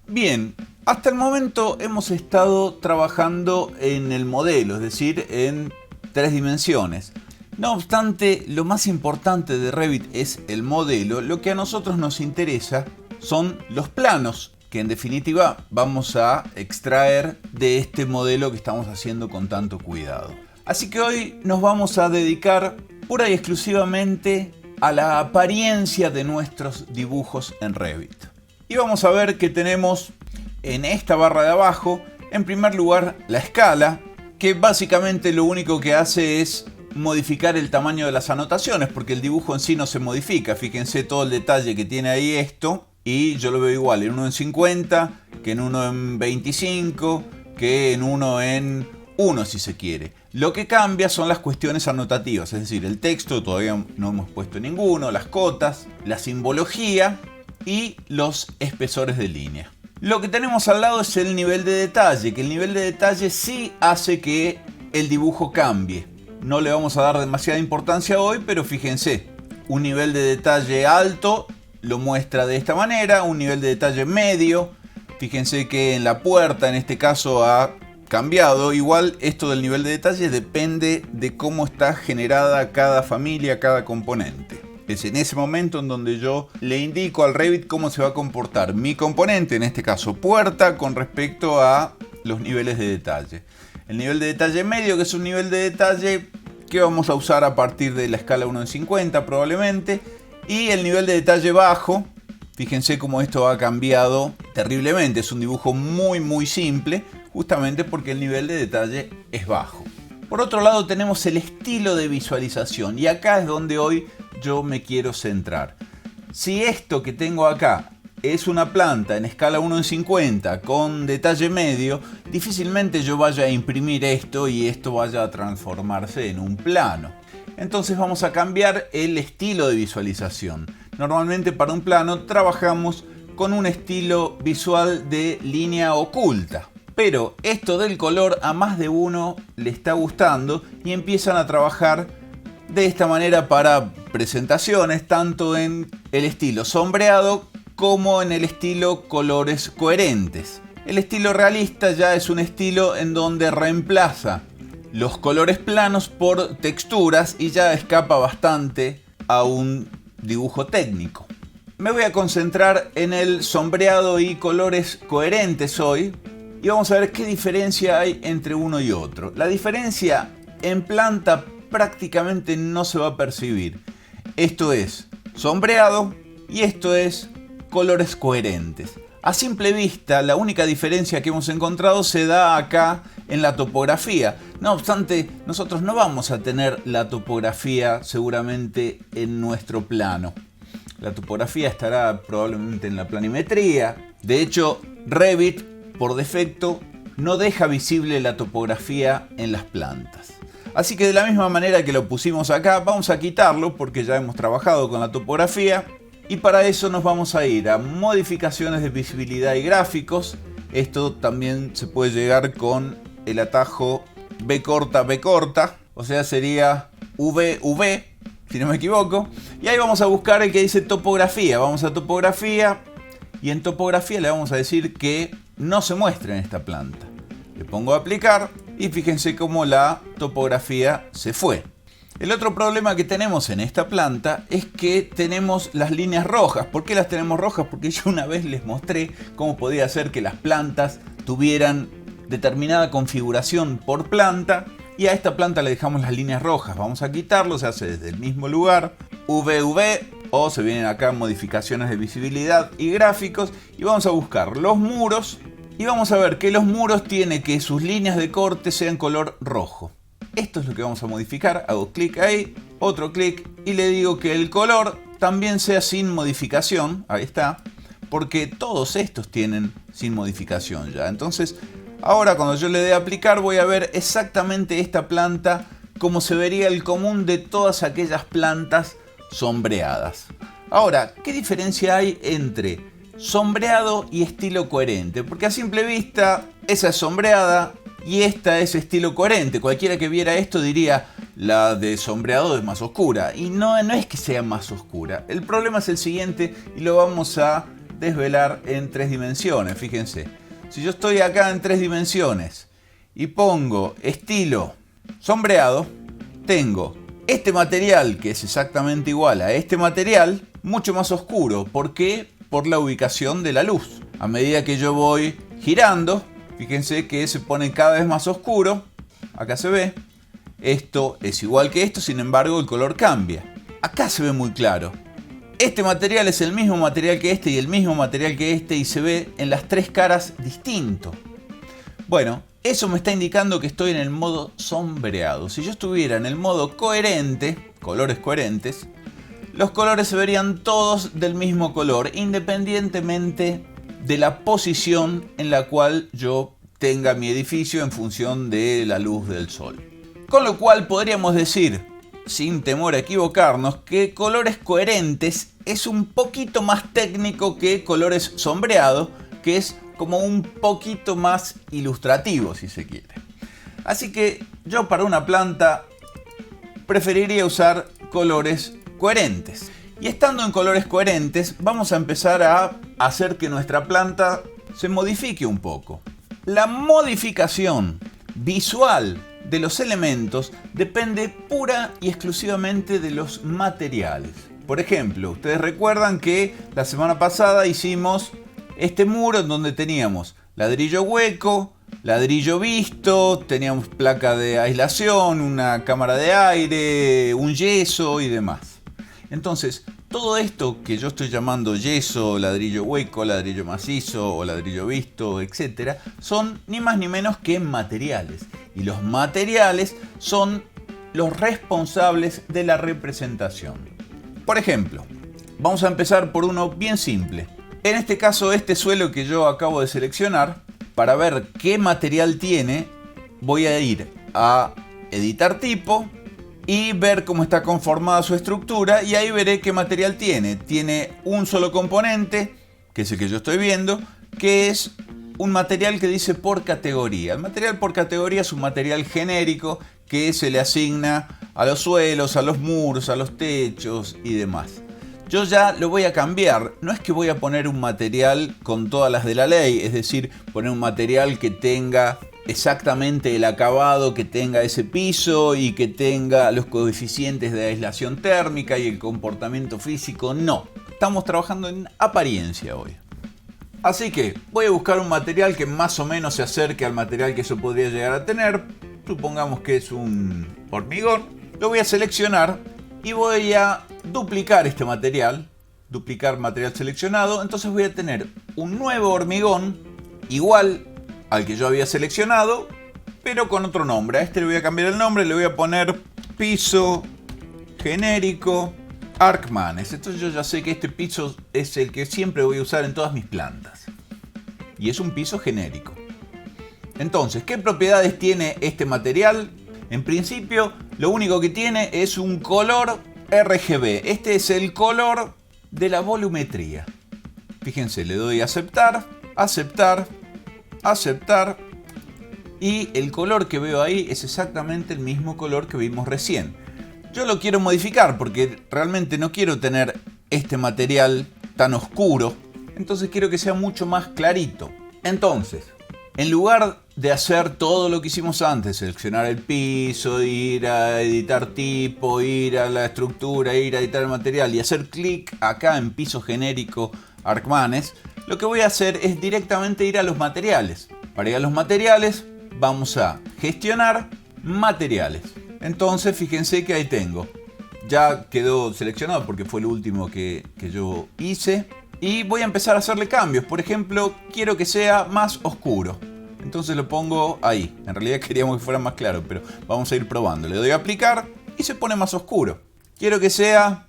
Bien, hasta el momento hemos estado trabajando en el modelo, es decir, en 3 dimensiones. No obstante, lo más importante de Revit es el modelo. Lo que a nosotros nos interesa son los planos, que en definitiva vamos a extraer de este modelo que estamos haciendo con tanto cuidado. Así que hoy nos vamos a dedicar pura y exclusivamente a la apariencia de nuestros dibujos en Revit. Y vamos a ver que tenemos en esta barra de abajo, en primer lugar, la escala, que básicamente lo único que hace es modificar el tamaño de las anotaciones, porque el dibujo en sí no se modifica. Fíjense todo el detalle que tiene ahí esto, y yo lo veo igual en uno en 50, que en uno en 25, que en uno en 1 si se quiere. Lo que cambia son las cuestiones anotativas, es decir, el texto todavía no hemos puesto ninguno, las cotas, la simbología y los espesores de línea. Lo que tenemos al lado es el nivel de detalle, que el nivel de detalle sí hace que el dibujo cambie. No le vamos a dar demasiada importancia hoy, pero fíjense, un nivel de detalle alto lo muestra de esta manera, un nivel de detalle medio, fíjense que en la puerta en este caso ha cambiado. Igual esto del nivel de detalle depende de cómo está generada cada familia, cada componente. Es en ese momento en donde yo le indico al Revit cómo se va a comportar mi componente, en este caso puerta, con respecto a los niveles de detalle. El nivel de detalle medio, que es un nivel de detalle que vamos a usar a partir de la escala 1 en 50 probablemente. Y el nivel de detalle bajo, fíjense cómo esto ha cambiado terriblemente. Es un dibujo muy simple, justamente porque el nivel de detalle es bajo. Por otro lado tenemos el estilo de visualización, y acá es donde hoy yo me quiero centrar. Si esto que tengo acá es una planta en escala 1 en 50 con detalle medio, difícilmente yo vaya a imprimir esto y esto vaya a transformarse en un plano. Entonces vamos a cambiar el estilo de visualización. Normalmente para un plano trabajamos con un estilo visual de línea oculta. Pero esto del color a más de uno le está gustando y empiezan a trabajar de esta manera para presentaciones, tanto en el estilo sombreado como en el estilo colores coherentes. El estilo realista ya es un estilo en donde reemplaza los colores planos por texturas y ya escapa bastante a un dibujo técnico. Me voy a concentrar en el sombreado y colores coherentes hoy y vamos a ver qué diferencia hay entre uno y otro. La diferencia en planta prácticamente no se va a percibir. Esto es sombreado y esto es colores coherentes. A simple vista, la única diferencia que hemos encontrado se da acá en la topografía. No obstante, nosotros no vamos a tener la topografía seguramente en nuestro plano. La topografía estará probablemente en la planimetría. De hecho, Revit, por defecto, no deja visible la topografía en las plantas. Así que de la misma manera que lo pusimos acá, vamos a quitarlo porque ya hemos trabajado con la topografía. Y para eso nos vamos a ir a modificaciones de visibilidad y gráficos. Esto también se puede llegar con el atajo B corta, o sea sería VV, si no me equivoco. Y ahí vamos a buscar el que dice topografía. Vamos a topografía y en topografía le vamos a decir que no se muestre en esta planta. Le pongo a aplicar y fíjense cómo la topografía se fue. El otro problema que tenemos en esta planta es que tenemos las líneas rojas. ¿Por qué las tenemos rojas? Porque yo una vez les mostré cómo podía ser que las plantas tuvieran determinada configuración por planta y a esta planta le dejamos las líneas rojas. Vamos a quitarlo, se hace desde el mismo lugar, VV, o se vienen acá modificaciones de visibilidad y gráficos y vamos a buscar los muros y vamos a ver que los muros tienen que sus líneas de corte sean color rojo. Esto es lo que vamos a modificar. Hago clic ahí, otro clic y le digo que el color también sea sin modificación. Ahí está. Porque todos estos tienen sin modificación ya. Entonces, ahora cuando yo le dé a aplicar voy a ver exactamente esta planta como se vería el común de todas aquellas plantas sombreadas. Ahora, ¿qué diferencia hay entre sombreado y estilo coherente? Porque a simple vista, esa es sombreada y esta es estilo coherente. Cualquiera que viera esto diría, la de sombreado es más oscura. Y no es que sea más oscura. El problema es el siguiente y lo vamos a desvelar en 3 dimensiones. Fíjense, si yo estoy acá en 3 dimensiones y pongo estilo sombreado, tengo este material que es exactamente igual a este material, mucho más oscuro. ¿Por qué? Por la ubicación de la luz. A medida que yo voy girando, fíjense que se pone cada vez más oscuro. Acá se ve. Esto es igual que esto, sin embargo el color cambia. Acá se ve muy claro. Este material es el mismo material que este y el mismo material que este, y se ve en las 3 caras distinto. Bueno, eso me está indicando que estoy en el modo sombreado. Si yo estuviera en el modo coherente, colores coherentes, los colores se verían todos del mismo color, independientemente de la posición en la cual yo tenga mi edificio en función de la luz del sol. Con lo cual podríamos decir, sin temor a equivocarnos, que colores coherentes es un poquito más técnico que colores sombreados, que es como un poquito más ilustrativo, si se quiere. Así que yo para una planta preferiría usar colores coherentes. Y estando en colores coherentes, vamos a empezar a hacer que nuestra planta se modifique un poco. La modificación visual de los elementos depende pura y exclusivamente de los materiales. Por ejemplo, ustedes recuerdan que la semana pasada hicimos este muro en donde teníamos ladrillo hueco, ladrillo visto, teníamos placa de aislación, una cámara de aire, un yeso y demás. Entonces, todo esto que yo estoy llamando yeso, ladrillo hueco, ladrillo macizo o ladrillo visto, etc., son ni más ni menos que materiales. Y los materiales son los responsables de la representación. Por ejemplo, vamos a empezar por uno bien simple. En este caso, este suelo que yo acabo de seleccionar, para ver qué material tiene, voy a ir a editar tipo y ver cómo está conformada su estructura, y ahí veré qué material tiene. Tiene un solo componente, que es el que yo estoy viendo, que es un material que dice por categoría. El material por categoría es un material genérico que se le asigna a los suelos, a los muros, a los techos y demás. Yo ya lo voy a cambiar. No es que voy a poner un material con todas las de la ley, es decir, poner un material que tenga exactamente el acabado que tenga ese piso y que tenga los coeficientes de aislación térmica y el comportamiento físico. No, estamos trabajando en apariencia hoy. Así que voy a buscar un material que más o menos se acerque al material que eso podría llegar a tener. Supongamos que es un hormigón. Lo voy a seleccionar y voy a duplicar este material. Duplicar material seleccionado. Entonces voy a tener un nuevo hormigón igual al que yo había seleccionado, pero con otro nombre. A este le voy a cambiar el nombre, le voy a poner piso genérico Arcmanes. Entonces yo ya sé que este piso es el que siempre voy a usar en todas mis plantas. Y es un piso genérico. Entonces, ¿qué propiedades tiene este material? En principio, lo único que tiene es un color RGB. Este es el color de la volumetría. Fíjense, le doy a aceptar, aceptar, aceptar, y el color que veo ahí es exactamente el mismo color que vimos recién. Yo lo quiero modificar porque realmente no quiero tener este material tan oscuro, entonces quiero que sea mucho más clarito. Entonces, en lugar de hacer todo lo que hicimos antes, seleccionar el piso, ir a editar tipo, ir a la estructura, ir a editar el material y hacer clic acá en piso genérico Arcmanes, lo que voy a hacer es directamente ir a los materiales. Para ir a los materiales vamos a gestionar materiales. Entonces fíjense que ahí tengo. Ya quedó seleccionado porque fue el último que yo hice. Y voy a empezar a hacerle cambios. Por ejemplo, quiero que sea más oscuro. Entonces lo pongo ahí. En realidad queríamos que fuera más claro, pero vamos a ir probando. Le doy a aplicar y se pone más oscuro. Quiero que sea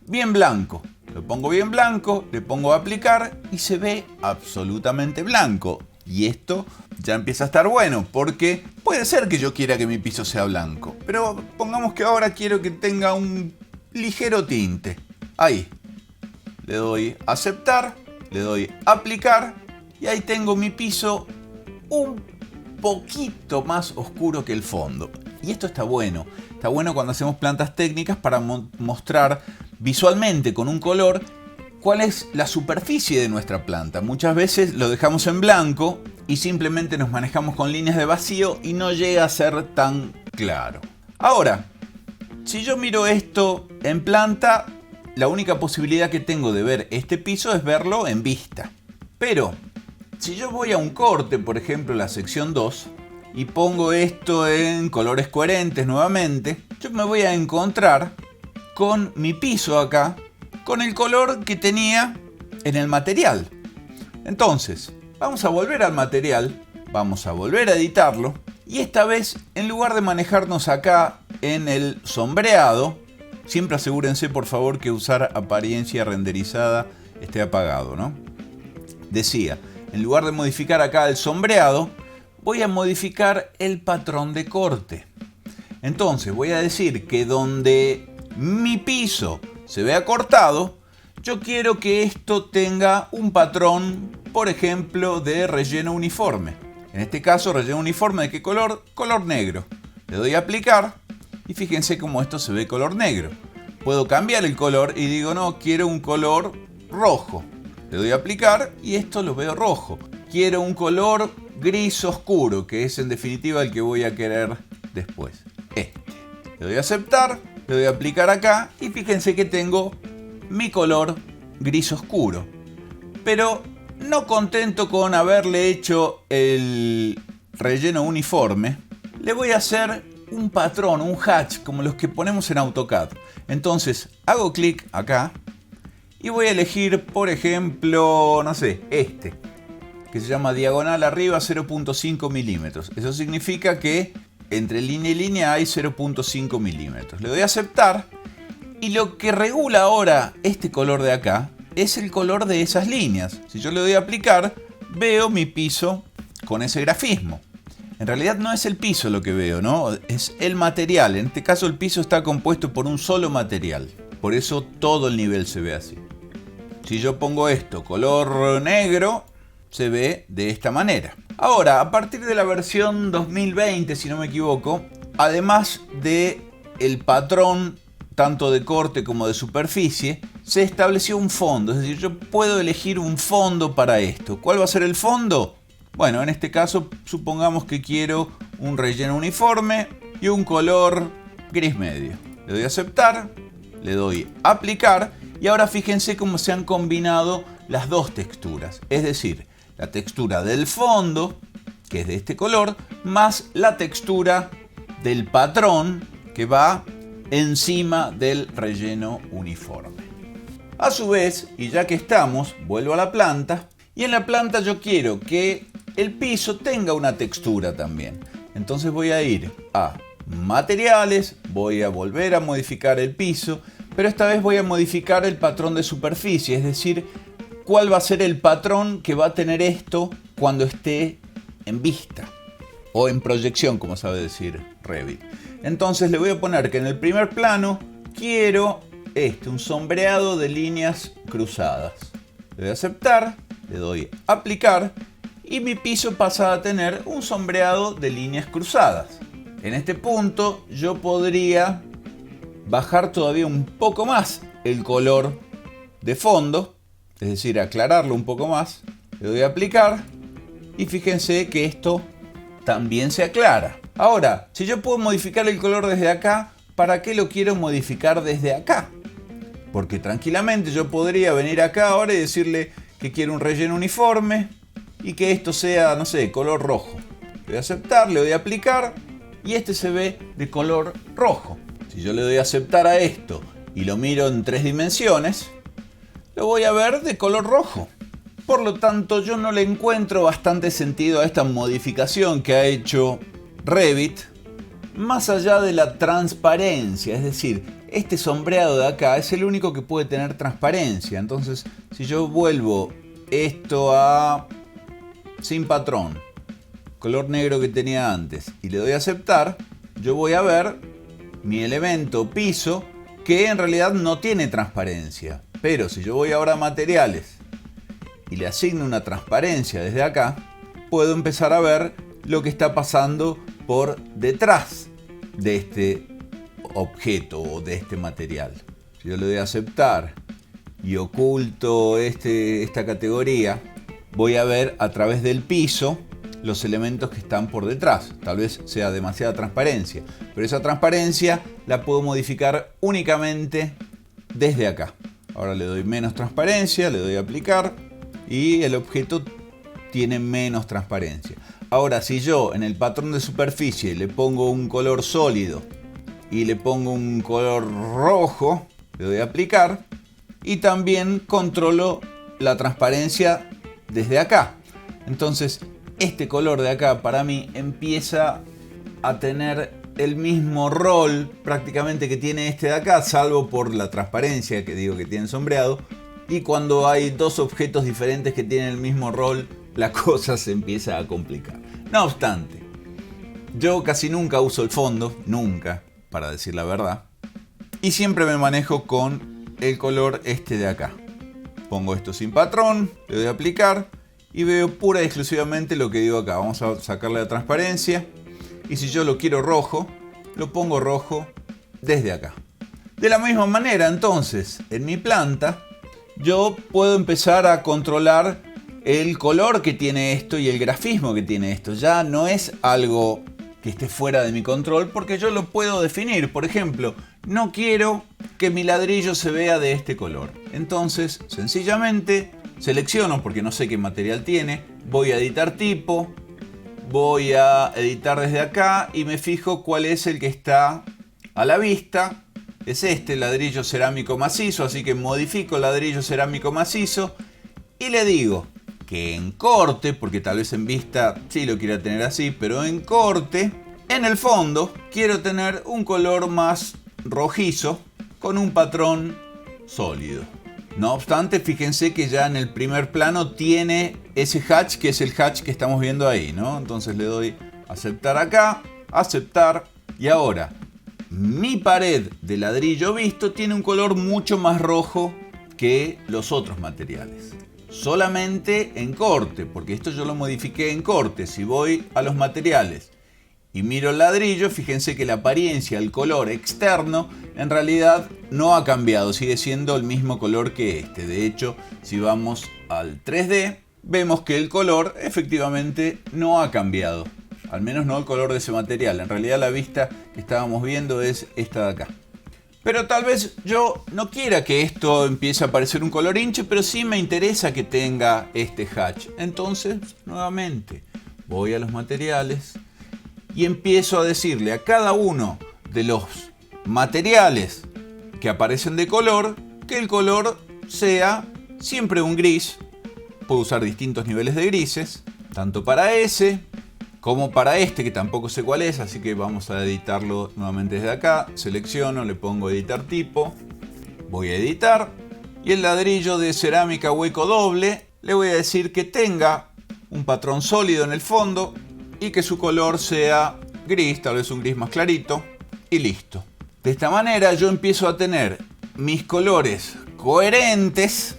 bien blanco. Lo pongo bien blanco, le pongo a aplicar y se ve absolutamente blanco. Y esto ya empieza a estar bueno, porque puede ser que yo quiera que mi piso sea blanco, pero pongamos que ahora quiero que tenga un ligero tinte. Ahí. Le doy a aceptar, le doy a aplicar y ahí tengo mi piso un poquito más oscuro que el fondo. Y esto está bueno. Está bueno cuando hacemos plantas técnicas para mostrar visualmente con un color cuál es la superficie de nuestra planta. Muchas veces lo dejamos en blanco y simplemente nos manejamos con líneas de vacío y no llega a ser tan claro. Ahora, si yo miro esto en planta, la única posibilidad que tengo de ver este piso es verlo en vista. Pero, si yo voy a un corte, por ejemplo la sección 2, y pongo esto en colores coherentes nuevamente, yo me voy a encontrar con mi piso acá, con el color que tenía en el material. Entonces, vamos a volver al material, vamos a volver a editarlo, y esta vez, en lugar de manejarnos acá en el sombreado, siempre asegúrense por favor que usar apariencia renderizada esté apagado, ¿no? Decía, en lugar de modificar acá el sombreado, voy a modificar el patrón de corte. Entonces voy a decir que donde mi piso se vea cortado, yo quiero que esto tenga un patrón, por ejemplo, de relleno uniforme. En este caso, relleno uniforme ¿de qué color? Color negro. Le doy a aplicar y fíjense cómo esto se ve color negro. Puedo cambiar el color y digo, no, quiero un color rojo. Le doy a aplicar y esto lo veo rojo. Quiero un color gris oscuro, que es en definitiva el que voy a querer después. Le doy a aceptar, le doy a aplicar acá y fíjense que tengo mi color gris oscuro. Pero no contento con haberle hecho el relleno uniforme, le voy a hacer un patrón, un hatch, como los que ponemos en AutoCAD. Entonces hago clic acá y voy a elegir, por ejemplo, no sé, que se llama diagonal arriba 0.5 milímetros. Eso significa que entre línea y línea hay 0.5 milímetros. Le doy a aceptar y lo que regula ahora este color de acá es el color de esas líneas. Si yo le doy a aplicar, veo mi piso con ese grafismo. En realidad no es el piso lo que veo, ¿no? Es el material. En este caso el piso está compuesto por un solo material. Por eso todo el nivel se ve así. Si yo pongo esto color negro, se ve de esta manera. Ahora, a partir de la versión 2020, si no me equivoco, además de el patrón tanto de corte como de superficie, se estableció un fondo. Es decir, yo puedo elegir un fondo para esto. ¿Cuál va a ser el fondo? Bueno, en este caso supongamos que quiero un relleno uniforme y un color gris medio. Le doy a aceptar, le doy a aplicar y ahora fíjense cómo se han combinado las dos texturas. Es decir, la textura del fondo, que es de este color, más la textura del patrón que va encima del relleno uniforme. A su vez, y ya que estamos, vuelvo a la planta y en la planta yo quiero que el piso tenga una textura también. Entonces voy a ir a materiales, voy a volver a modificar el piso, pero esta vez voy a modificar el patrón de superficie, es decir, cuál va a ser el patrón que va a tener esto cuando esté en vista o en proyección, como sabe decir Revit. Entonces le voy a poner que en el primer plano quiero un sombreado de líneas cruzadas. Le doy a aceptar, le doy a aplicar y mi piso pasa a tener un sombreado de líneas cruzadas. En este punto yo podría bajar todavía un poco más el color de fondo, es decir, aclararlo un poco más. Le doy a aplicar y fíjense que esto también se aclara. Ahora, si yo puedo modificar el color desde acá, ¿para qué lo quiero modificar desde acá? Porque tranquilamente yo podría venir acá ahora y decirle que quiero un relleno uniforme y que esto sea, no sé, color rojo. Le doy a aceptar, le doy a aplicar y este se ve de color rojo. Si yo le doy a aceptar a esto y lo miro en 3 dimensiones, lo voy a ver de color rojo. Por lo tanto, yo no le encuentro bastante sentido a esta modificación que ha hecho Revit, más allá de la transparencia. Es decir, este sombreado de acá es el único que puede tener transparencia. Entonces, si yo vuelvo esto a sin patrón, color negro que tenía antes, y le doy a aceptar, yo voy a ver mi elemento piso que en realidad no tiene transparencia. Pero si yo voy ahora a materiales y le asigno una transparencia desde acá, puedo empezar a ver lo que está pasando por detrás de este objeto o de este material. Si yo le doy a aceptar y oculto esta categoría, voy a ver a través del piso los elementos que están por detrás. Tal vez sea demasiada transparencia, pero esa transparencia la puedo modificar únicamente desde acá. Ahora le doy menos transparencia, le doy a aplicar y el objeto tiene menos transparencia. Ahora, si yo en el patrón de superficie le pongo un color sólido y le pongo un color rojo, le doy a aplicar y también controlo la transparencia desde acá. Entonces, este color de acá para mí empieza a tener el mismo rol prácticamente que tiene este de acá, salvo por la transparencia que digo que tiene sombreado. Y cuando hay dos objetos diferentes que tienen el mismo rol, la cosa se empieza a complicar. No obstante, yo casi nunca uso el fondo, nunca, para decir la verdad. Y siempre me manejo con el color este de acá. Pongo esto sin patrón, le doy a aplicar y veo pura y exclusivamente lo que digo acá. Vamos a sacarle la transparencia. Y si yo lo quiero rojo, lo pongo rojo desde acá. De la misma manera, entonces, en mi planta, yo puedo empezar a controlar el color que tiene esto y el grafismo que tiene esto. Ya no es algo que esté fuera de mi control porque yo lo puedo definir. Por ejemplo, no quiero que mi ladrillo se vea de este color. Entonces, sencillamente, selecciono porque no sé qué material tiene, voy a editar tipo, voy a editar desde acá y me fijo cuál es el que está a la vista. Es este ladrillo cerámico macizo, así que modifico ladrillo cerámico macizo y le digo que en corte, porque tal vez en vista sí lo quiera tener así, pero en corte, en el fondo quiero tener un color más rojizo con un patrón sólido. No obstante, fíjense que ya en el primer plano tiene ese hatch que es el hatch que estamos viendo ahí, ¿no? Entonces le doy aceptar acá, aceptar y ahora mi pared de ladrillo visto tiene un color mucho más rojo que los otros materiales. Solamente en corte, porque esto yo lo modifiqué en corte. Si voy a los materiales y miro el ladrillo, fíjense que la apariencia, el color externo, en realidad no ha cambiado, sigue siendo el mismo color que este. De hecho, si vamos al 3D, vemos que el color efectivamente no ha cambiado. Al menos no el color de ese material. En realidad la vista que estábamos viendo es esta de acá. Pero tal vez yo no quiera que esto empiece a parecer un color hinche, pero sí me interesa que tenga este hatch. Entonces, nuevamente, voy a los materiales y empiezo a decirle a cada uno de los materiales que aparecen de color que el color sea siempre un gris. Puedo usar distintos niveles de grises, tanto para ese como para este, que tampoco sé cuál es, así que vamos a editarlo nuevamente desde acá. Selecciono, le pongo editar tipo, voy a editar y el ladrillo de cerámica hueco doble le voy a decir que tenga un patrón sólido en el fondo y que su color sea gris, tal vez un gris más clarito, y listo. De esta manera yo empiezo a tener mis colores coherentes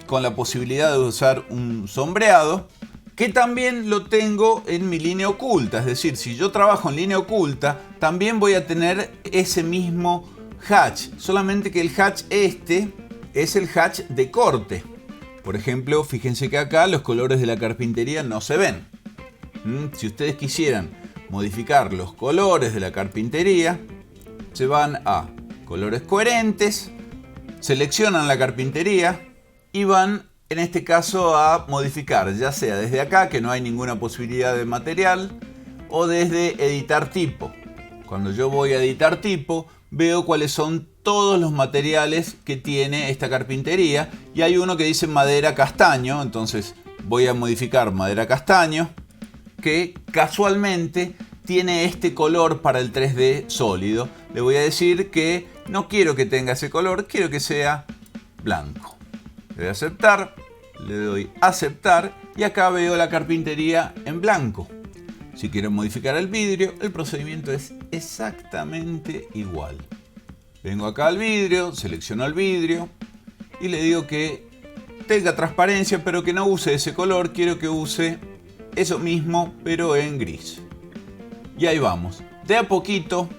con la posibilidad de usar un sombreado, que también lo tengo en mi línea oculta. Es decir, si yo trabajo en línea oculta, también voy a tener ese mismo hatch, solamente que el hatch este es el hatch de corte. Por ejemplo, fíjense que acá los colores de la carpintería no se ven. Si ustedes quisieran modificar los colores de la carpintería, se van a colores coherentes, seleccionan la carpintería y van en este caso a modificar, ya sea desde acá, que no hay ninguna posibilidad de material, o desde editar tipo. Cuando yo voy a editar tipo, veo cuáles son todos los materiales que tiene esta carpintería y hay uno que dice madera castaño, entonces voy a modificar madera castaño, que casualmente tiene este color para el 3D sólido. Le voy a decir que no quiero que tenga ese color, quiero que sea blanco. Le doy a aceptar, le doy a aceptar y acá veo la carpintería en blanco. Si quiero modificar el vidrio, el procedimiento es exactamente igual. Vengo acá al vidrio, selecciono el vidrio y le digo que tenga transparencia pero que no use ese color, quiero que use eso mismo pero en gris. Y ahí vamos. De a poquito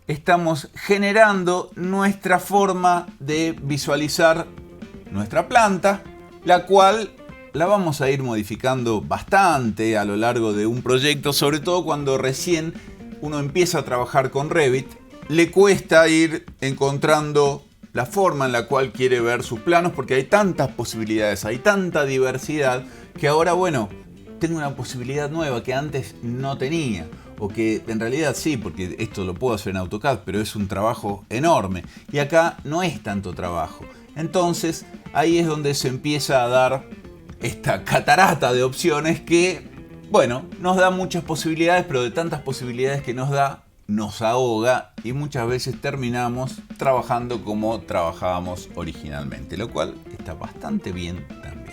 estamos generando nuestra forma de visualizar nuestra planta, la cual la vamos a ir modificando bastante a lo largo de un proyecto, sobre todo cuando recién uno empieza a trabajar con Revit, le cuesta ir encontrando la forma en la cual quiere ver sus planos, porque hay tantas posibilidades, hay tanta diversidad, que ahora, bueno, tengo una posibilidad nueva que antes no tenía, o que en realidad sí, porque esto lo puedo hacer en AutoCAD, pero es un trabajo enorme, y acá no es tanto trabajo. Entonces, ahí es donde se empieza a dar esta catarata de opciones que, bueno, nos da muchas posibilidades, pero de tantas posibilidades que nos da, nos ahoga y muchas veces terminamos trabajando como trabajábamos originalmente, lo cual está bastante bien también.